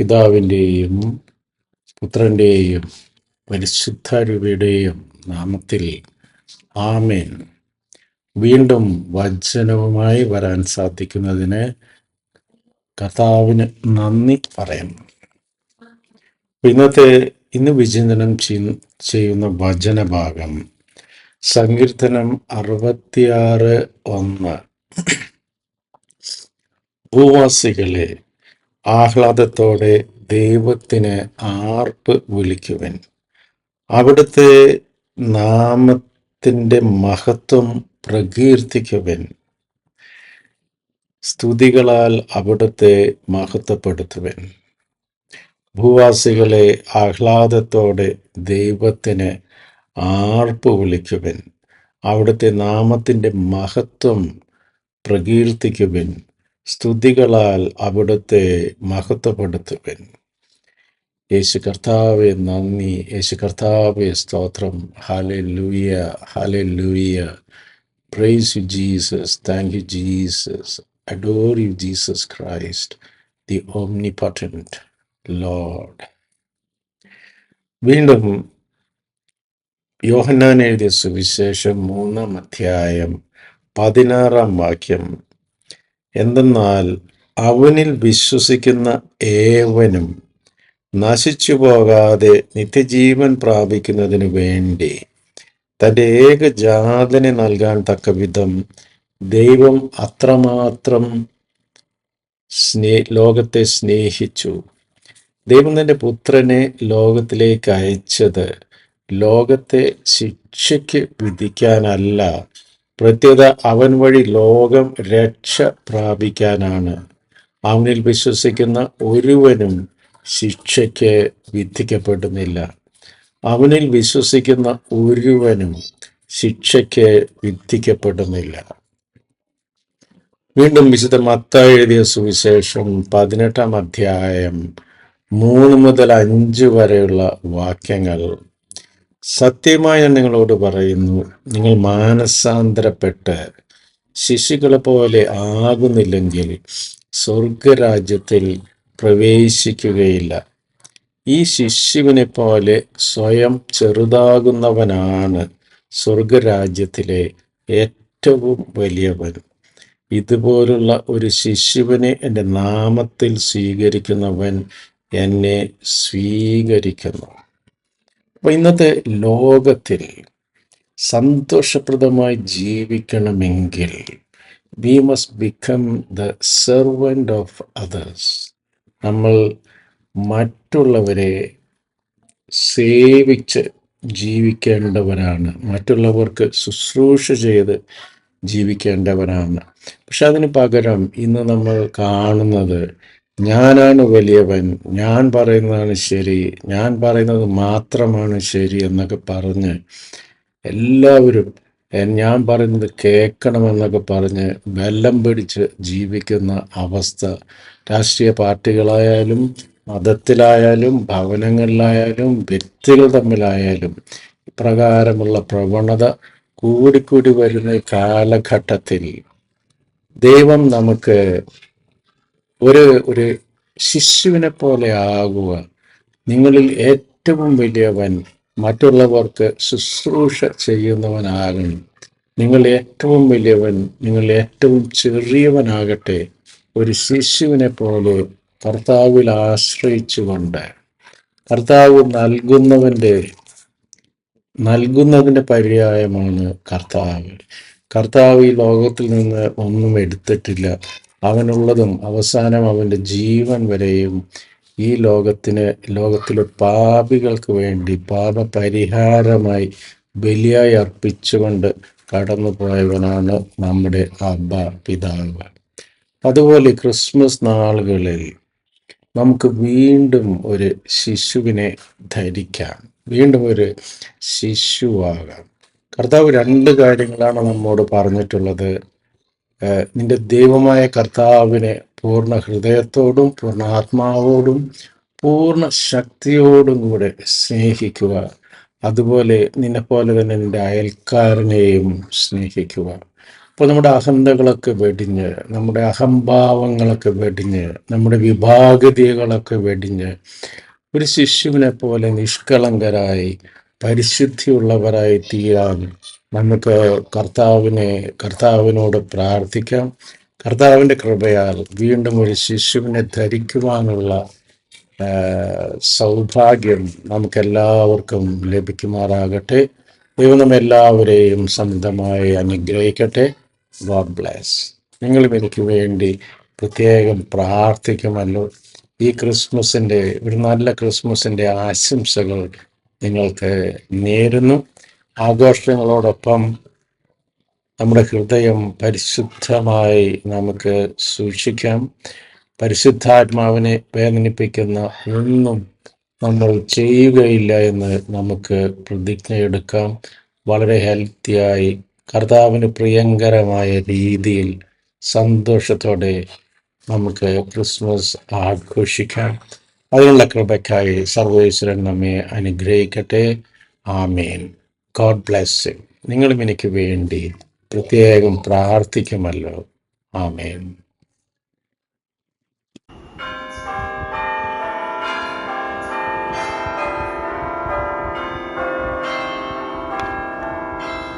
പിതാവിൻ്റെയും പുത്രൻ്റെയും പരിശുദ്ധാരൂപിയുടെയും നാമത്തിൽ ആമേൻ. വീണ്ടും വചനവുമായി വരാൻ സാധിക്കുന്നതിന് കർത്താവിന് നന്ദി പറയുന്നു. ഇന്ന് വിചിന്തനം ചെയ്യുന്ന വചനഭാഗം സങ്കീർത്തനം 66:1. ഭൂവാസികളെ, ആഹ്ലാദത്തോടെ ദൈവത്തിന് ആർപ്പ് വിളിക്കുവിൻ. അവിടുത്തെ നാമത്തിൻ്റെ മഹത്വം പ്രകീർത്തിക്കുവിൻ. സ്തുതികളാൽ അവിടുത്തെ മഹത്വപ്പെടുത്തുവിൻ. ഭൂവാസികളെ, ആഹ്ലാദത്തോടെ ദൈവത്തിന് ആർപ്പ് വിളിക്കുവിൻ. അവിടുത്തെ നാമത്തിൻ്റെ മഹത്വം പ്രകീർത്തിക്കുവിൻ. സ്തുതികളാൽ അവിടുത്തെ മഹത്വപ്പെടുത്തുവിൻ. യേശു കർത്താവെ നന്ദി, യേശു കർത്താവെ സ്തോത്രം. ഹല്ലേലൂയ, ഹല്ലേലൂയ. Praise you Jesus, thank you Jesus, adore you Jesus Christ, the omnipotent Lord. വീണ്ടും യോഹന്നാൻ എഴുതിയ സുവിശേഷം 3:16 എന്തെന്നാൽ അവനിൽ വിശ്വസിക്കുന്ന ഏവനും നശിച്ചു പോകാതെ നിത്യജീവൻ പ്രാപിക്കുന്നതിനു വേണ്ടി തൻ്റെ ഏകജാതനെ നൽകാൻ തക്കവിധം ദൈവം അത്രമാത്രം ലോകത്തെ സ്നേഹിച്ചു. ദൈവം തൻ്റെ പുത്രനെ ലോകത്തിലേക്ക് അയച്ചത് ലോകത്തെ ശിക്ഷയ്ക്ക് വിധിക്കാനല്ല, പ്രത്യേക അവൻ വഴി ലോകം രക്ഷ പ്രാപിക്കാനാണ്. അവനിൽ വിശ്വസിക്കുന്ന ഒരുവനും ശിക്ഷയ്ക്ക് വിധിക്കപ്പെടുന്നില്ല. അവനിൽ വിശ്വസിക്കുന്ന ഒരുവനും ശിക്ഷയ്ക്ക് വിധിക്കപ്പെടുന്നില്ല. വീണ്ടും വിശുദ്ധ മത്തായി എഴുതിയ സുവിശേഷം 18:3-5 വരെയുള്ള വാക്യങ്ങൾ. സത്യമായി ഞാൻ നിങ്ങളോട് പറയുന്നു, നിങ്ങൾ മാനസാന്തരപ്പെട്ട് ശിശുക്കളെ പോലെ ആകുന്നില്ലെങ്കിൽ സ്വർഗരാജ്യത്തിൽ പ്രവേശിക്കുകയില്ല. ഈ ശിശുവിനെ പോലെ സ്വയം ചെറുതാകുന്നവനാണ് സ്വർഗരാജ്യത്തിലെ ഏറ്റവും വലിയവൻ. ഇതുപോലുള്ള ഒരു ശിശുവിനെ എൻ്റെ നാമത്തിൽ സ്വീകരിക്കുന്നവൻ എന്നെ സ്വീകരിക്കുന്നു. അപ്പോൾ ഇന്നത്തെ ലോകത്തിൽ സന്തോഷപ്രദമായി ജീവിക്കണമെങ്കിൽ we must become the servant of others. നമ്മൾ മറ്റുള്ളവരെ സേവിച്ച് ജീവിക്കേണ്ടവരാണ്, മറ്റുള്ളവർക്ക് ശുശ്രൂഷ ചെയ്ത് ജീവിക്കേണ്ടവരാണ്. പക്ഷെ അതിന് പകരം ഇന്ന് നമ്മൾ കാണുന്നത്, ഞാനാണ് വലിയവൻ, ഞാൻ പറയുന്നതാണ് ശരി, ഞാൻ പറയുന്നത് മാത്രമാണ് ശരി എന്നൊക്കെ പറഞ്ഞ് എല്ലാവരും ഞാൻ പറയുന്നത് കേൾക്കണമെന്നൊക്കെ പറഞ്ഞ് ബലം പിടിച്ച് ജീവിക്കുന്ന അവസ്ഥ രാഷ്ട്രീയ പാർട്ടികളായാലും മതത്തിലായാലും ഭവനങ്ങളിലായാലും വ്യക്തികൾ തമ്മിലായാലും ഇപ്രകാരമുള്ള പ്രവണത കൂടിക്കൂടി വരുന്ന കാലഘട്ടത്തിൽ ദൈവം നമുക്ക് ഒരു ശിശുവിനെ പോലെ ആകുക. നിങ്ങളിൽ ഏറ്റവും വലിയവൻ മറ്റുള്ളവർക്ക് ശുശ്രൂഷ ചെയ്യുന്നവനാകണം. നിങ്ങൾ ഏറ്റവും വലിയവൻ, നിങ്ങൾ ഏറ്റവും ചെറിയവനാകട്ടെ. ഒരു ശിശുവിനെ പോലെ കർത്താവിൽ ആശ്രയിച്ചുകൊണ്ട്, കർത്താവ് നൽകുന്നതിൻ്റെ പര്യായമാണ് കർത്താവ്. കർത്താവ് ഈ ലോകത്തിൽ നിന്ന് ഒന്നും എടുത്തിട്ടില്ല. അവനുള്ളതും അവസാനം അവൻ്റെ ജീവൻ വരെയും ഈ ലോകത്തിലെ പാപികൾക്ക് വേണ്ടി പാപപരിഹാരമായി ബലിയായി അർപ്പിച്ചുകൊണ്ട് കടന്നു പോയവനാണ് നമ്മുടെ അബ്ബാ പിതാവ്. അതുപോലെ ക്രിസ്മസ് നാളുകളിൽ നമുക്ക് വീണ്ടും ഒരു ശിശുവിനെ ധരിക്കാം, വീണ്ടും ഒരു ശിശുവാകാം. കർത്താവ് 2 കാര്യങ്ങളാണ് നമ്മോട് പറഞ്ഞിട്ടുള്ളത്. നിന്റെ ദൈവമായ കർത്താവിനെ പൂർണ്ണ ഹൃദയത്തോടും പൂർണ്ണ ആത്മാവോടും പൂർണ്ണ ശക്തിയോടും കൂടെ സ്നേഹിക്കുക. അതുപോലെ നിന്നെപ്പോലെ തന്നെ നിന്റെ അയൽക്കാരനെയും സ്നേഹിക്കുക. അപ്പോൾ നമ്മുടെ അഹന്തകളൊക്കെ വെടിഞ്ഞ്, നമ്മുടെ അഹംഭാവങ്ങളൊക്കെ വെടിഞ്ഞ്, നമ്മുടെ വിഭാഗതകളൊക്കെ വെടിഞ്ഞ് ഒരു ശിശുവിനെ പോലെ നിഷ്കളങ്കരായി പരിശുദ്ധിയുള്ളവരായി തീരാൻ നമുക്ക് കർത്താവിനോട് പ്രാർത്ഥിക്കാം. കർത്താവിൻ്റെ കൃപയാൽ വീണ്ടും ഒരു ശിശുവിനെ ധരിക്കുവാനുള്ള സൗഭാഗ്യം നമുക്കെല്ലാവർക്കും ലഭിക്കുമാറാകട്ടെ. ദൈവം നമ്മെല്ലാവരെയും സമൃദ്ധമായി അനുഗ്രഹിക്കട്ടെ. God bless. നിങ്ങളും എനിക്ക് വേണ്ടി പ്രത്യേകം പ്രാർത്ഥിക്കുമല്ലോ. ഈ ക്രിസ്മസിൻ്റെ ഒരു നല്ല ക്രിസ്മസിൻ്റെ ആശംസകൾ നിങ്ങൾക്ക് നേരുന്നു. ആഘോഷങ്ങളോടൊപ്പം നമ്മുടെ ഹൃദയം പരിശുദ്ധമായി നമുക്ക് സൂക്ഷിക്കാം. പരിശുദ്ധാത്മാവിനെ വേദനിപ്പിക്കുന്ന ഒന്നും നമ്മൾ ചെയ്യുകയില്ല എന്ന് നമുക്ക് പ്രതിജ്ഞയെടുക്കാം. വളരെ ഹെൽത്തിയായി കർത്താവിന് പ്രിയങ്കരമായ രീതിയിൽ സന്തോഷത്തോടെ നമുക്ക് ക്രിസ്മസ് ആഘോഷിക്കാം. അതിനുള്ള കൃപയ്ക്കായി സർവേശ്വരൻ നമ്മെ അനുഗ്രഹിക്കട്ടെ. ആമേൻ. God bless. നിങ്ങളും എനിക്ക് വേണ്ടി പ്രത്യേകം പ്രാർത്ഥിക്കുമല്ലോ. ആമേൻ.